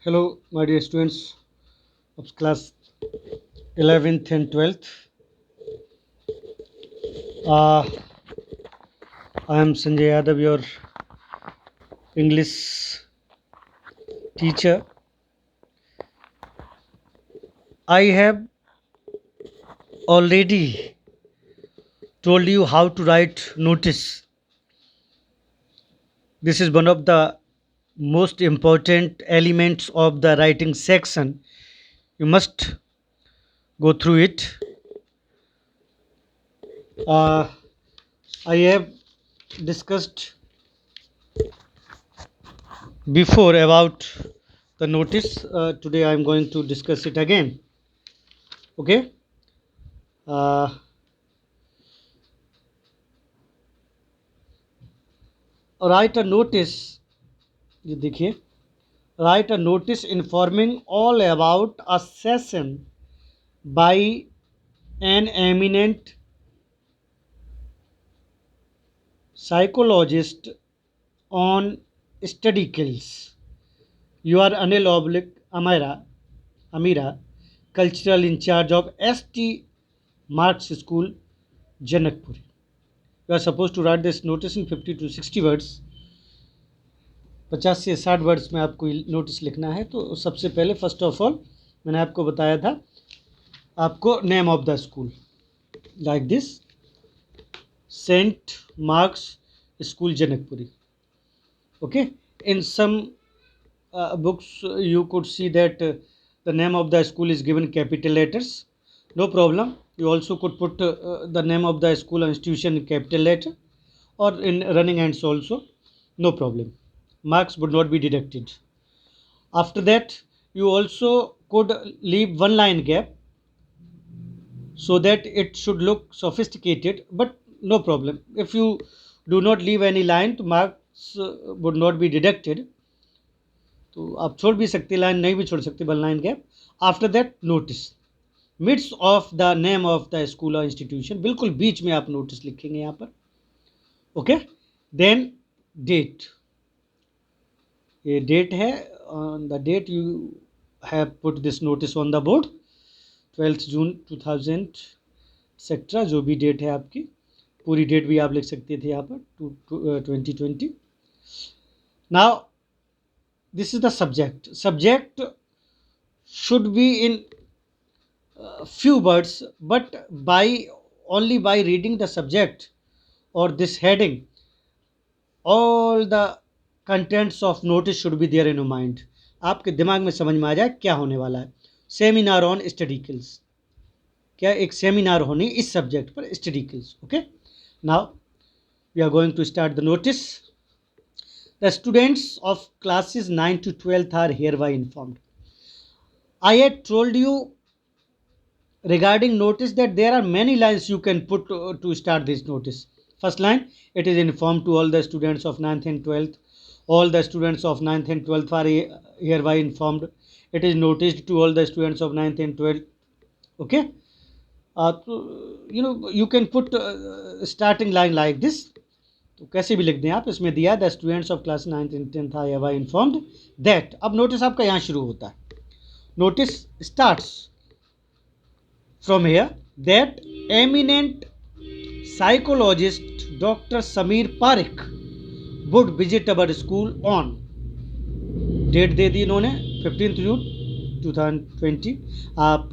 Hello, my dear students of class 11th and 12th. Uh, I am Sanjay Yadav, your English teacher. I have already told you how to write notice. This is one of the most important elements of the writing section. You must go through it. Uh, I have discussed before about the notice. Today I am going to discuss it again. Okay. Uh, write a notice. ये देखिए, write a notice informing all about a session by an eminent psychologist on study kills. You are Anil Oblique Amira, cultural in charge of ST Marks School, Janakpuri. You are supposed to write this notice in 50 to 60 words. 50 से 60 words में आपको notice लिखना है। तो सबसे पहले first of all मैंने आपको बताया था, आपको name of the school like this, Saint marks School Janakpuri. Okay, in some books you could see that the name of the school is given capital letters. No problem, you also could put the name of the school or institution in capital letter, or in running hands also. No problem, marks would not be deducted. After that, you also could leave one line gap so that it should look sophisticated, but no problem. If you do not leave any line, तो marks would not be deducted. तो आप छोड़ भी सकते, line नहीं भी छोड़ सकते, one line gap. After that notice, midst of the name of the school और इंस्टीट्यूशन, बिल्कुल बीच में आप नोटिस लिखेंगे यहाँ पर. Okay, then date. ये डेट है, on the date you have put this notice on the board, 12 June 2000 etcetera, जो भी डेट है आपकी, पूरी डेट भी आप लिख सकते थे यहाँ पर 2020. Now this is the subject should be in few words, but by only by reading the subject or this heading, all the contents of notice should be there in your mind. आपके दिमाग में समझ में आ जाए क्या होने वाला है. सेमिनार ऑन स्टडी किल्स, क्या एक सेमिनार होनी इस सब्जेक्ट पर, study skills. Okay, now we are going to start the notice. The students of classes 9 to 12th are hereby informed. I had told you regarding notice that there are many lines you can put to start this notice. First line, it is informed to all the students of 9th and 12th. All the students of 9th and 12th are hereby informed. It is noticed to all the students of 9th and 12th. Okay. You can put starting line like this. तो कैसे भी लिख दें आप. इसमें दिया the students of class 9th and 10th are have informed that. अब notice आपका यहाँ शुरू होता है. Notice starts from here that eminent psychologist doctor Sameer Pareek would visit our school on, date दे दी इन्होंने 15 जून 2020. आप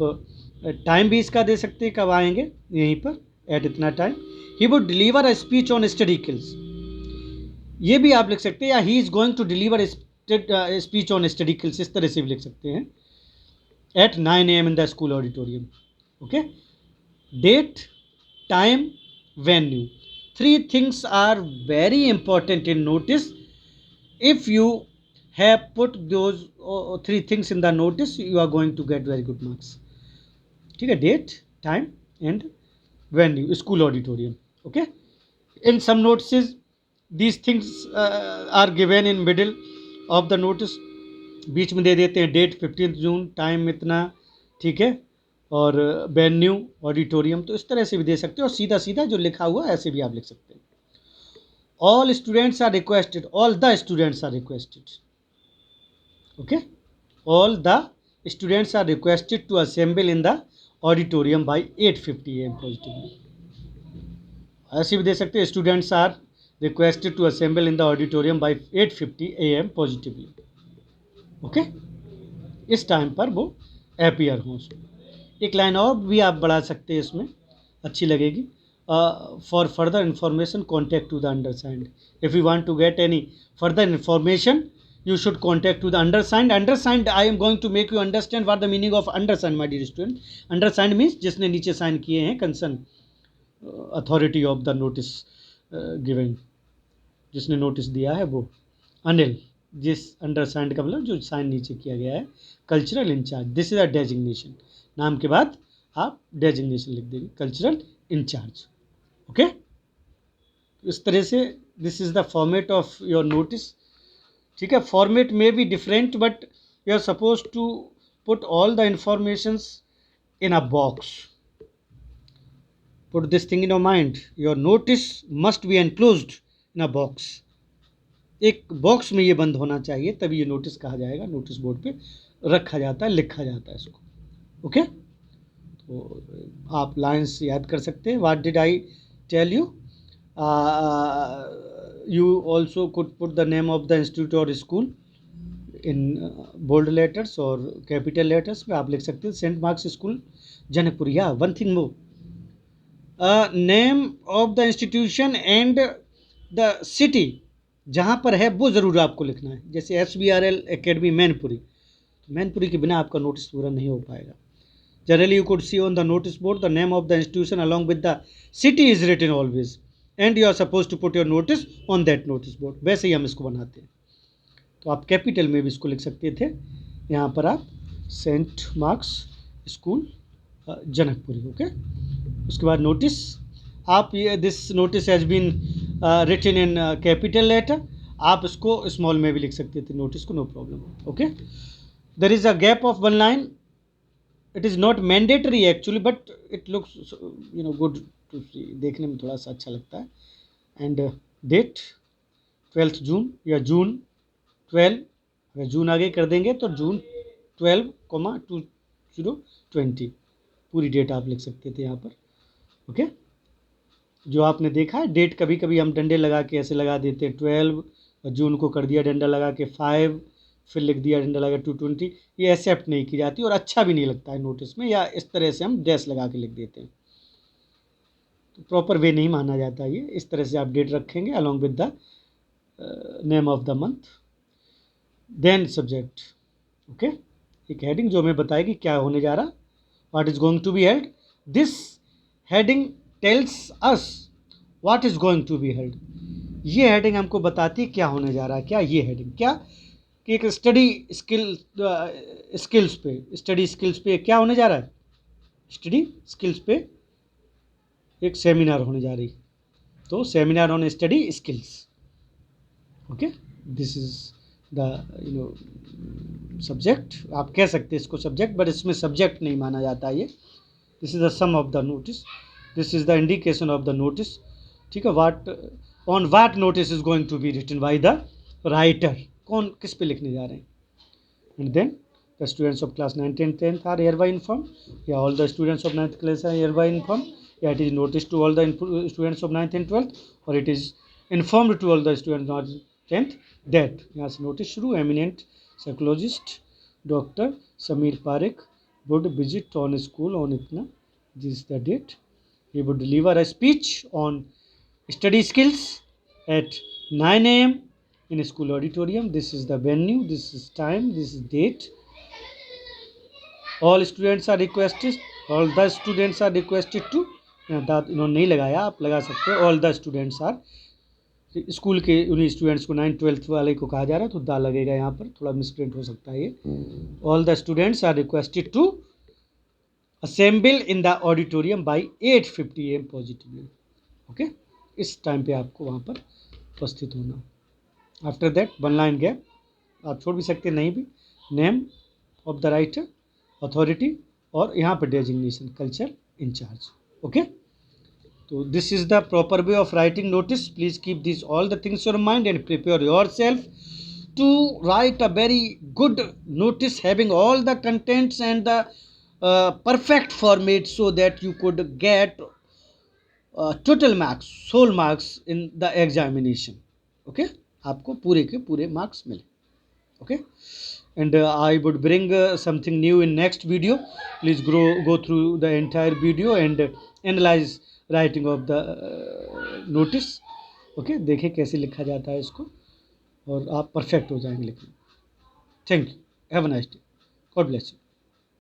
टाइम भी इसका दे सकते हैं, कब आएंगे यहीं पर, एट इतना time. He would deliver a speech on study skills, ये भी आप लिख सकते हैं, या he is going to deliver speech on study skills, इस तरह से भी लिख सकते हैं. At 9 AM in the school auditorium. Okay, date, time, venue, 3 things are very important in notice. If you have put those 3 things in the notice, you are going to get very good marks. ठीक है, date, time and venue, school auditorium. Okay, in some notices these things are given in middle of the notice, बीच में दे देते हैं date 15 जून, time इतना, ठीक है, और venue auditorium. तो इस तरह से भी दे सकते हो, और सीधा सीधा जो लिखा हुआ ऐसे भी आप लिख सकते हैं. All students are requested, all the students are requested. Okay, All the students are requested to assemble in the auditorium by 8:50 am positively. ऐसे भी दे सकते हैं, students are requested to assemble in the auditorium by 8:50 AM positively. Okay, इस time पर वो appear हों. एक लाइन और भी आप बढ़ा सकते हैं इसमें, अच्छी लगेगी. For further information contact to the undersigned. If you want to get any further information you should contact to the undersigned. Undersigned, I am going to make you understand what the meaning of undersigned, my dear student. Undersigned means जिसने नीचे sign किए हैं, concern authority of the notice given, जिसने notice दिया है वो. अनिल, जिस अंडरसाइंड का मतलब जो साइन नीचे किया गया है. Cultural in charge, this is a designation. नाम के बाद आप डेजिग्नेशन लिख देंगे, कल्चरल इंचार्ज. ओके, इस तरह से this is the format of your notice. ठीक है, फॉर्मेट में be different but you are suppose to put all the informations in a box. Put this thing in your mind, your notice must be enclosed in a box. एक box में ये बंद होना चाहिए, तभी ये नोटिस कहा जाएगा. नोटिस बोर्ड पे रखा जाता है, लिखा जाता है इसको. ओके, तो आप लाइन्स याद कर सकते हैं. What did I tell you? You also could put the name of the institute or school in bold letters or capital letters में आप लिख सकते हैं. Saint marks school Janakpur. या one thing more, name of the institution and the city जहाँ पर है वो ज़रूर आपको लिखना है. जैसे SBRL एकेडमी मैनपुरी, मैनपुरी के बिना आपका नोटिस पूरा नहीं हो पाएगा. Generally you could see on the notice board the name of the institution along with the city is written always and you are suppose to put your notice on that notice board. वैसे ही हम इसको बनाते हैं. तो आप capital में भी इसको लिख सकते थे. यहाँ पर आप Saint marks School Janakpuri. Okay, उसके बाद नोटिस, आप ये this notice has been written in capital letter. आप इसको स्मॉल में भी लिख सकते थे नोटिस को, no problem. Okay, there is a gap of 1 line. It is not mandatory actually but it looks good to see, देखने में थोड़ा सा अच्छा लगता है. एंड डेट 12 जून या जून 12, अगर जून आगे कर देंगे तो जून 12,2020 पूरी डेट आप लिख सकते थे यहाँ पर. ओके, जो आपने देखा है डेट, कभी कभी हम डंडे लगा के ऐसे लगा देते हैं 12 और जून को कर दिया डंडा लगा के 5, फिर लिख दिया डंडा लगा 220. ये एक्सेप्ट नहीं की जाती और अच्छा भी नहीं लगता है नोटिस में. या इस तरह से हम डैश लगा के लिख देते हैं, तो प्रॉपर वे नहीं माना जाता ये. इस तरह से आप डेट रखेंगे along with the name of the month. Then subject. Okay, एक हेडिंग जो हमें बताएगी क्या होने जा रहा, what is going to be held. This heading tells us what is going to be held. ये हेडिंग हमको बताती है क्या होने जा रहा है. क्या ये हेडिंग, क्या कि एक स्टडी स्किल्स पे क्या होने जा रहा है. स्टडी स्किल्स पे एक सेमिनार होने जा रही. तो seminar on study skills. Okay, this is the subject. आप कह सकते हैं इसको सब्जेक्ट, बट इसमें सब्जेक्ट नहीं माना जाता ये. This is the sum of the notice, this is the indication of the notice. ठीक है, what on what notice is going to be written by the writer. कौन किस पे लिखने जा रहे हैं. And then the students of class 9th and 10th are hereby informed. या all the students of 9th class are hereby informed. या it is noticed to all the students of 9th and 12th, और it is informed to all the students of 10th that यहाँ से notice शुरू. Eminent psychologist doctor Sameer Pareek would visit on school on इतना, this is the date. He would deliver a speech on study skills at 9 AM in school auditorium. This is the venue, this is time, this is date. All students are requested, all the students are requested to, इन्होंने नहीं लगाया, आप लगा सकते हो. All the students are, school के उन्हीं students को 9th 12th वाले को कहा जा रहा है तो दा लगेगा यहाँ पर, थोड़ा मिसप्रिंट हो सकता है ये. All the students are requested to assemble in the auditorium by 8:50 AM positively. Okay, इस टाइम पे आपको वहाँ पर उपस्थित होना. आफ्टर दैट 1 line गैप आप छोड़ भी सकते नहीं भी. Name of the writer, authority, और यहाँ पर डेजिग्नेशन कल्चर इंचार्ज. ओके, तो this is the proper way of writing notice. Please keep this all the things your mind and prepare your self to write a very good notice having all the contents and the perfect format, so that you could get total marks, sole marks in the examination. Okay, आपको पूरे के पूरे marks मिले. Okay, and I would bring something new in next video. Please go through the entire video and analyze writing of the notice. Okay, देखें कैसे लिखा जाता है इसको, और आप परफेक्ट हो जाएंगे लिखने. Thank you. Have a nice day. God bless you.